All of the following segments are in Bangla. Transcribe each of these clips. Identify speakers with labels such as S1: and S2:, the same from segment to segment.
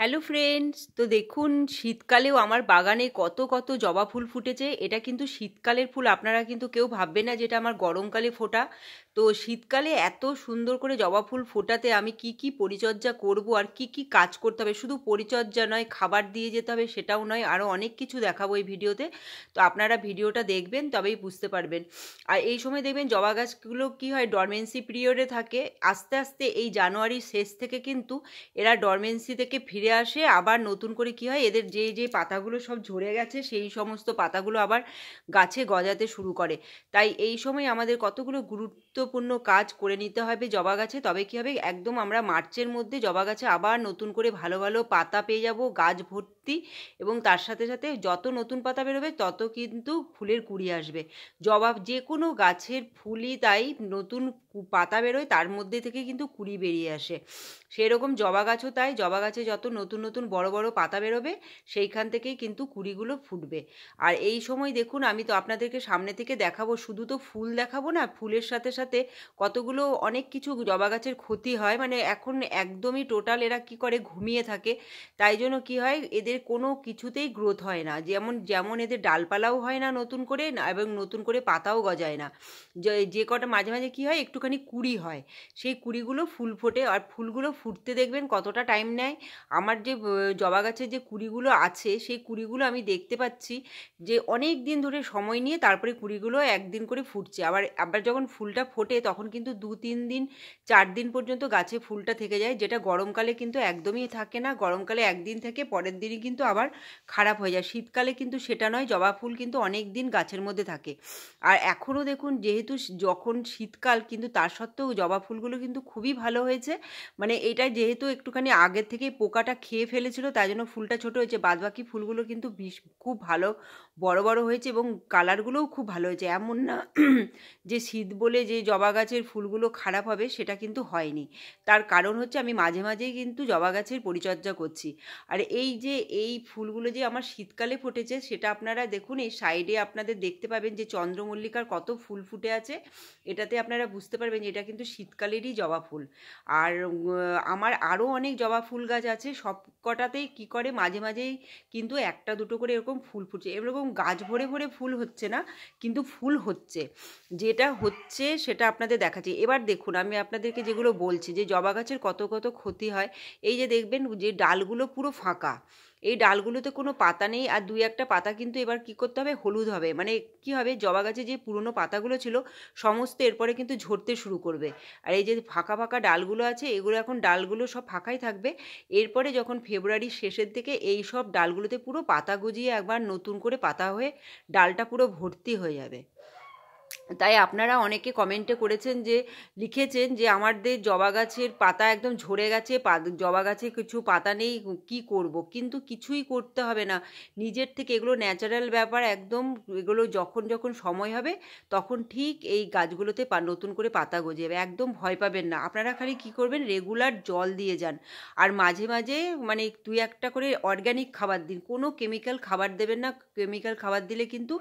S1: হ্যালো ফ্রেন্ডস, তো দেখুন শীতকালেও আমার বাগানে কত কত জবা ফুল ফুটেছে। এটা কিন্তু শীতকালের ফুল, আপনারা কিন্তু কেউ ভাববে না যেটা আমার গরমকালে ফোটা। তো শীতকালে এত সুন্দর করে জবা ফুল ফোটাতে আমি কি কি পরিচর্যা করব আর কি কি কাজ করতে হবে, শুধু পরিচর্যা নয়, খাবার দিয়ে যেতে হবে সেটাও নয়, আরও অনেক কিছু দেখাবো এই ভিডিওতে। তো আপনারা ভিডিওটা দেখবেন তবেই বুঝতে পারবেন। আর এই সময় দেখবেন জবা গাছগুলো কি হয়, ডরমেন্সি পিরিয়ডে থাকে। আস্তে আস্তে এই জানুয়ারির শেষ থেকে কিন্তু এরা ডরমেন্সি থেকে ফিরে আসে। আবার নতুন করে কি হয়, এদের যে যে পাতাগুলো সব ঝরে গেছে সেই সমস্ত পাতাগুলো আবার গাছে গজাতে শুরু করে। তাই এই সময় আমাদের কতগুলো গুরুত্বপূর্ণ কাজ করে নিতে হবে জবা গাছে, তবে কি হবে, একদম আমরা মার্চের মধ্যে জবা গাছে আবার নতুন করে ভালো ভালো পাতা পেয়ে যাব, গাছ ভর্তি। এবং তার সাথে সাথে যত নতুন পাতা বেরোবে তত কিন্তু ফুলের কুঁড়ি আসবে। জবা যে কোনো গাছের ফুলই তাই, নতুন পাতা বেরোয় তার মধ্যে থেকে কিন্তু কুঁড়ি বেরিয়ে আসে। সেরকম জবা গাছও তাই, জবা গাছে যত নতুন নতুন বড় বড় পাতা বেরোবে সেইখান থেকেই কিন্তু কুঁড়িগুলো ফুটবে। আর এই সময় দেখুন, আমি তো আপনাদেরকে সামনে থেকে দেখাবো, শুধু তো ফুল দেখাবো না, ফুলের সাথে সাথে কতগুলো অনেক কিছু জবা গাছের ক্ষতি হয়। মানে এখন একদমই টোটাল এরা কি করে, ঘুমিয়ে থাকে। তাই জন্য কি হয়, এদের কোনো কিছুতেই গ্রোথ হয় না, যেমন যেমন এদের ডালপালাও হয় না নতুন করে, এবং নতুন করে পাতাও গজায় না। যে কটা মাঝে মাঝে কি হয়, একটুখানি কুঁড়ি হয়, সেই কুঁড়িগুলো ফুল ফোটে। আর ফুলগুলো ফুটতে দেখবেন কতটা টাইম নেয়। আমার যে জবা গাছের যে কুঁড়িগুলো আছে, সেই কুঁড়িগুলো আমি দেখতে পাচ্ছি যে অনেক দিন ধরে সময় নিয়ে তারপরে কুঁড়িগুলো একদিন করে ফুটছে। আবার আবার যখন ফুলটা ফোটে তখন কিন্তু 2-3 দিন 4 দিন পর্যন্ত গাছে ফুলটা থেকে যায়, যেটা গরমকালে কিন্তু একদমই থাকে না। গরমকালে একদিন থেকে পরের দিনই কিন্তু আবার খারাপ হয়ে যায়। শীতকালে কিন্তু সেটা নয়, জবা ফুল কিন্তু অনেক দিন গাছের মধ্যে থাকে। আর এখনও দেখুন, যেহেতু যখন শীতকাল কিন্তু তার সত্ত্বেও জবা ফুলগুলো কিন্তু খুবই ভালো হয়েছে। মানে এটা যেহেতু একটুখানি আগের থেকে পোকাটা খেয়ে ফেলেছিল তাই জন্য ফুলটা ছোট হয়েছে, বাদবাকি ফুলগুলো কিন্তু খুব ভালো বড় বড় হয়েছে এবং কালারগুলোও খুব ভালো হয়েছে। এমন না যে শীত বলে যে জবা গাছের ফুলগুলো খারাপ হবে, সেটা কিন্তু হয়নি। তার কারণ হচ্ছে আমি মাঝে মাঝেই কিন্তু জবা গাছের পরিচর্যা করছি। আর এই যে এই ফুলগুলো যে আমার শীতকালে ফুটেছে, সেটা আপনারা দেখুন, এই সাইডে আপনাদের দেখতে পাবেন যে চন্দ্রমল্লিকার কত ফুল ফুটে আছে। এটাতে আপনারা বুঝতে পারবেন যে এটা কিন্তু শীতকালেরই জবা ফুল। আর আমার আরও অনেক জবা ফুল গাছ আছে, সব কটাতেই কী করে মাঝে মাঝেই কিন্তু একটা দুটো করে এরকম ফুল ফুটছে। এরকম গাছ ভরে ভরে ফুল হচ্ছে না, কিন্তু ফুল হচ্ছে। যেটা হচ্ছে সেটা আপনাদের দেখাচ্ছি। এবার দেখুন, আমি আপনাদেরকে যেগুলো বলছি যে জবা গাছের কত কত ক্ষতি হয়। এই যে দেখবেন যে ডালগুলো পুরো ফাঁকা, এই ডালগুলোতে কোনো পাতা নেই। আর দুই একটা পাতা কিন্তু এবার কি করতে হবে, হলুদ হবে। মানে কি হবে, জবা গাছে যে পুরনো পাতাগুলো ছিল সমস্ত এরপরে কিন্তু ঝরতে শুরু করবে। আর এই যে ফাঁকা ফাঁকা ডালগুলো আছে, এগুলো এখন ডালগুলো সব ফাঁকাই থাকবে। এরপরে যখন ফেব্রুয়ারির শেষের দিকে এই সব ডালগুলোতে পুরো পাতা গজিয়ে একবার নতুন করে পাতা হয়ে ডালটা পুরো ভর্তি হয়ে যাবে। তাই আপনারা অনেকে কমেন্টে করেছেন, যে লিখেছেন যে আমাদের জবা গাছের পাতা একদম ঝরে গেছে, জবা গাছে কিছু পাতা নেই, কি করব। কিন্তু কিছুই করতে হবে না, নিজের থেকে, এগুলো ন্যাচারাল ব্যাপার একদম। এগুলো যখন যখন সময় হবে তখন ঠিক এই গাছগুলোতে নতুন করে পাতা গজে যাবে, একদম ভয় পাবেন না। আপনারা খালি কি করবেন, রেগুলার জল দিয়ে যান। আর মাঝে মাঝে মানে 2-1টা করে অর্গ্যানিক খাবার দিন, কোনো কেমিক্যাল খাবার দেবেন না। কেমিক্যাল খাবার দিলে কিন্তু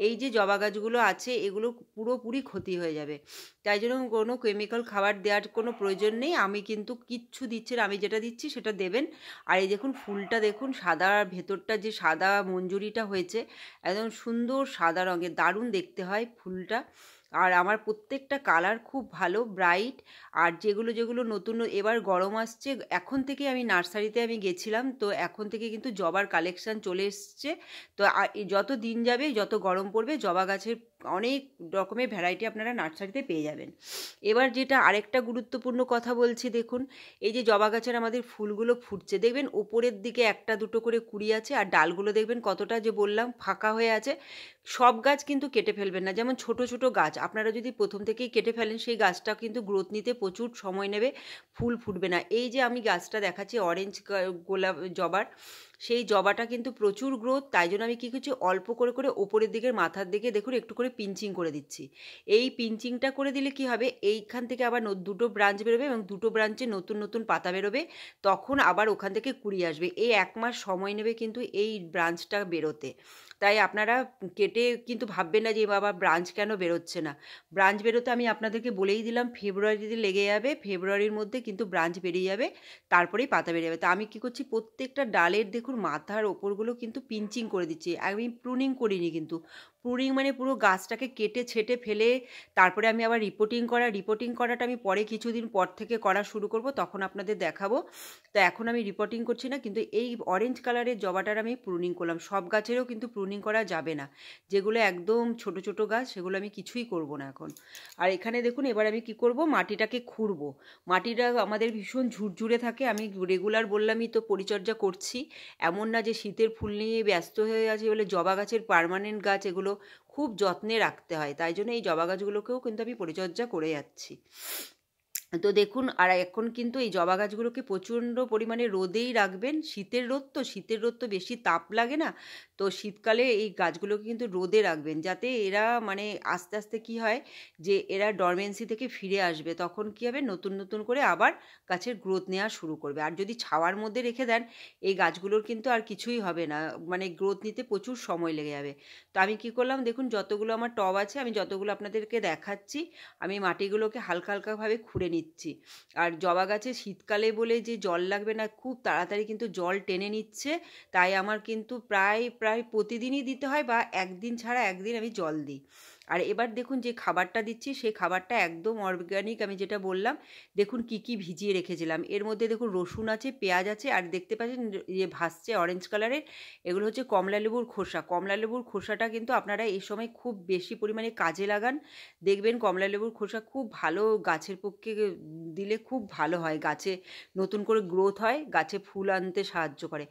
S1: এই যে জবা গাছগুলো আছে এগুলো পুরোপুরি ক্ষতি হয়ে যাবে। তাই জন্য কোনো কেমিক্যাল খাবার দেওয়ার কোনো প্রয়োজন নেই। আমি কিন্তু কিচ্ছু দিচ্ছি না, আমি যেটা দিচ্ছি সেটা দেবেন। আর এই দেখুন ফুলটা দেখুন, সাদা ভেতরটা যে সাদা মঞ্জুরিটা হয়েছে, একদম সুন্দর সাদা রঙের, দারুণ দেখতে হয় ফুলটা। আর আমার প্রত্যেকটা কালার খুব ভালো ব্রাইট। আর যেগুলো যেগুলো নতুন, এবার গরম আসছে, এখন থেকে আমি নার্সারিতে আমি গেছিলাম, তো এখন থেকে কিন্তু জবার কালেকশান চলে এসছে। তো যত দিন যাবে, যত গরম পড়বে, জবা গাছের অনেক রকমের ভ্যারাইটি আপনারা নার্সারিতে পেয়ে যাবেন। এবার যেটা আরেকটা গুরুত্বপূর্ণ কথা বলছি, দেখুন এই যে জবা গাছের আমাদের ফুলগুলো ফুটছে, দেখবেন ওপরের দিকে একটা দুটো করে কুঁড়ি আছে, আর ডালগুলো দেখবেন কতটা, যে বললাম, ফাঁকা হয়ে আছে। সব গাছ কিন্তু কেটে ফেলবেন না। যেমন ছোট ছোট গাছ আপনারা যদি প্রথম থেকেই কেটে ফেলেন, সেই গাছটা কিন্তু গ্রোথ নিতে প্রচুর সময় নেবে, ফুল ফুটবে না। এই যে আমি গাছটা দেখাচ্ছি অরেঞ্জ গোলাপ জবার, সেই জবাটা কিন্তু প্রচুর গ্রোথ। তাই জন্য আমি কী করছি, অল্প করে করে ওপরের দিকের মাথার দিকে দেখুন একটু করে পিঞ্চিং করে দিচ্ছি। এই পিঞ্চিংটা করে দিলে কি হবে, এইখান থেকে আবার দুটো ব্রাঞ্চ বেরোবে এবং দুটো ব্রাঞ্চে নতুন নতুন পাতা বেরোবে, তখন আবার ওখান থেকে কুড়ি আসবে। এই 1 মাস সময় নেবে কিন্তু এই ব্রাঞ্চটা বেরোতে। তাই আপনারা কেটে কিন্তু ভাববেন না যে বাবা ব্রাঞ্চ কেন বেরোচ্ছে না। ব্রাঞ্চ বেরোতে আমি আপনাদেরকে বলেই দিলাম, ফেব্রুয়ারিতে লেগে যাবে, ফেব্রুয়ারির মধ্যে কিন্তু ব্রাঞ্চ বেরিয়ে যাবে, তারপরেই পাতা বেরিয়ে যাবে। তা আমি কী করছি, প্রত্যেকটা ডালের দেখুন মাথার ওপরগুলো কিন্তু পিঞ্চিং করে দিচ্ছি। আমি প্রুনিং করিনি কিন্তু। প্রুনিং মানে পুরো গাছটাকে কেটে ছেটে ফেলে তারপরে আমি আবার রিপোর্টিং করাটা আমি পরে কিছুদিন পর থেকে করা শুরু করব, তখন আপনাদের দেখাবো। তো এখন আমি রিপোর্টিং করছি না, কিন্তু এই অরেঞ্জ কালারের জবাটার আমি প্রুনিং করলাম। সব গাছেরও কিন্তু প্রুনিং করা যাবে না, যেগুলো একদম ছোট ছোট গাছ সেগুলো আমি কিছুই করব না এখন। আর এখানে দেখুন এবার আমি কি করব, মাটিটাকে খুঁড়বো। মাটিটা আমাদের ভীষণ ঝুরঝুরে থাকে, আমি রেগুলার বললামই তো পরিচর্যা করছি। এমন না যে শীতের ফুল নিয়ে ব্যস্ত হয়ে আছে বলে। জবা গাছের পার্মানেন্ট গাছ, এগুলো খুব যত্নে রাখতে হয়, তাই জন্য এই জবা গাছগুলোকেও কিন্তু আমি পরিচর্যা করে যাচ্ছি। তো দেখুন, আর এখন কিন্তু এই জবা গাছগুলোকে প্রচণ্ড পরিমাণে রোদেই রাখবেন। শীতের রোদ তো বেশি তাপ লাগে না, তো শীতকালে এই গাছগুলোকে কিন্তু রোদে রাখবেন, যাতে এরা মানে আস্তে আস্তে কি হয় যে এরা ডরমেন্সি থেকে ফিরে আসবে, তখন কি হবে নতুন নতুন করে আবার গাছের গ্রোথ নেওয়া শুরু করবে। আর যদি ছাওয়ার মধ্যে রেখে দেন, এই গাছগুলোর কিন্তু আর কিছুই হবে না, মানে গ্রোথ নিতে প্রচুর সময় লেগে যাবে। তো আমি কি করলাম দেখুন, যতগুলো আমার টব আছে আমি যতগুলো আপনাদেরকে দেখাচ্ছি, আমি মাটিগুলোকে হালকা হালকাভাবে খুঁড়ে নিচ্ছি। আর জবা গাছে শীতকালে বলে যে জল লাগবে না, খুব তাড়াতাড়ি কিন্তু জল টেনে নিচ্ছে, তাই আমার কিন্তু প্রায় প্রতিদিনই দিতে হয়, বা একদিন ছাড়া একদিন আমি জল দিই। আর এবার দেখুন যে খাবারটা দিচ্ছি, সেই খাবারটা একদম অর্গানিক, আমি যেটা বললাম। দেখুন কি কি ভিজিয়ে রেখেছিলাম, এর মধ্যে দেখুন রসুন আছে, পেঁয়াজ আছে, আর দেখতে পাচ্ছেন যে ভাসছে অরেঞ্জ কালারের, এগুলো হচ্ছে কমলা লেবুর খোসা। কমলা লেবুর খোসাটা কিন্তু আপনারা এই সময় খুব বেশি পরিমাণে কাজে লাগান, দেখবেন কমলা লেবুর খোসা খুব ভালো, গাছের পক্ষে দিলে খুব ভালো হয়, গাছে নতুন করে গ্রোথ হয়, গাছে ফুল আনতে সাহায্য করে।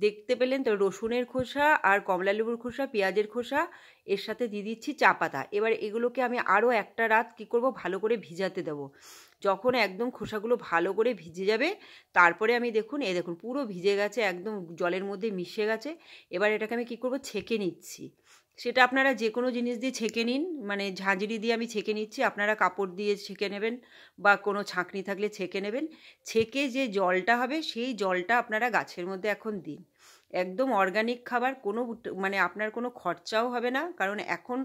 S1: দেখতে পেলেন তো, রসুনের খোসা আর কমলা লেবুর খোসা, পেঁয়াজের খোসা, এর সাথে দিয়ে দিচ্ছি চা পাতা। এবার এগুলোকে আমি আরও একটা রাত কি করব, ভালো করে ভিজাতে দেবো। যখন একদম খোসাগুলো ভালো করে ভিজে যাবে, তারপরে আমি দেখুন দেখুন পুরো ভিজে গেছে, একদম জলের মধ্যে মিশে গেছে। এবার এটাকে আমি কি করব, ছেঁকে নিচ্ছি। সেটা আপনারা যে কোনো জিনিস দিয়ে ছেঁকে নিন, মানে ঝাঁঝরি দিয়ে আমি ছেঁকে নিচ্ছি, আপনারা কাপড় দিয়ে ছেঁকে নেবেন বা কোনো ছাঁকনি থাকলে ছেঁকে নেবেন। ছেঁকে যে জলটা হবে, সেই জলটা আপনারা গাছের মধ্যে এখন দিন। একদম অর্গানিক খাবার, কোনো মানে আপনার কোনো খরচাও হবে না, কারণ এখন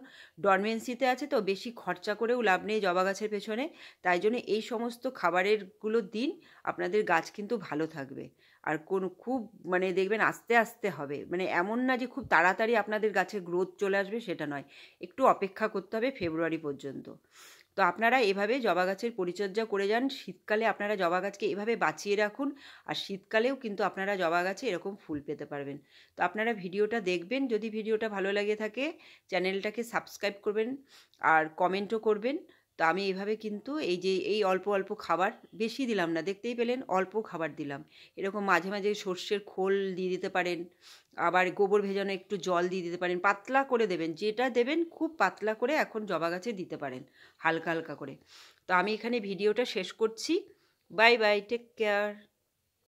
S1: ডরমেন্সিতে আছে তো বেশি খরচা করেও লাভ নেই জবা গাছের পেছনে। তাই জন্য এই সমস্ত খাবারেরগুলো দিন, আপনাদের গাছ কিন্তু ভালো থাকবে। আর খুব মানে দেখবেন আস্তে আস্তে হবে, মানে এমন না যে খুব তাড়াতাড়ি আপনাদের গাছের গ্রোথ চলে আসবে, সেটা নয়, একটু অপেক্ষা করতে হবে ফেব্রুয়ারি পর্যন্ত। তো আপনারা এভাবে জবা গাছের পরিচর্যা করে যান। শীতকালে আপনারা জবা গাছকে এভাবে বাঁচিয়ে রাখুন, আর শীতকালেও কিন্তু আপনারা জবা গাছে এরকম ফুল পেতে পারবেন। তো আপনারা ভিডিওটা দেখবেন, যদি ভিডিওটা ভালো লাগে থাকে চ্যানেলটাকে সাবস্ক্রাইব করবেন আর কমেন্টও করবেন। তো আমি এভাবে কিন্তু এই যে এই অল্প অল্প খাবার, বেশি দিলাম না, দেখতেই পেলেন অল্প খাবার দিলাম। এরকম মাঝে মাঝে সর্ষের খোল দিয়ে দিতে পারেন, আবার গোবর ভেজানো একটু জল দিয়ে দিতে পারেন, পাতলা করে দেবেন, যেটা দেবেন খুব পাতলা করে এখন জবা গাছে দিতে পারেন, হালকা হালকা করে। তো আমি এখানে ভিডিওটা শেষ করছি। Bye bye, take care.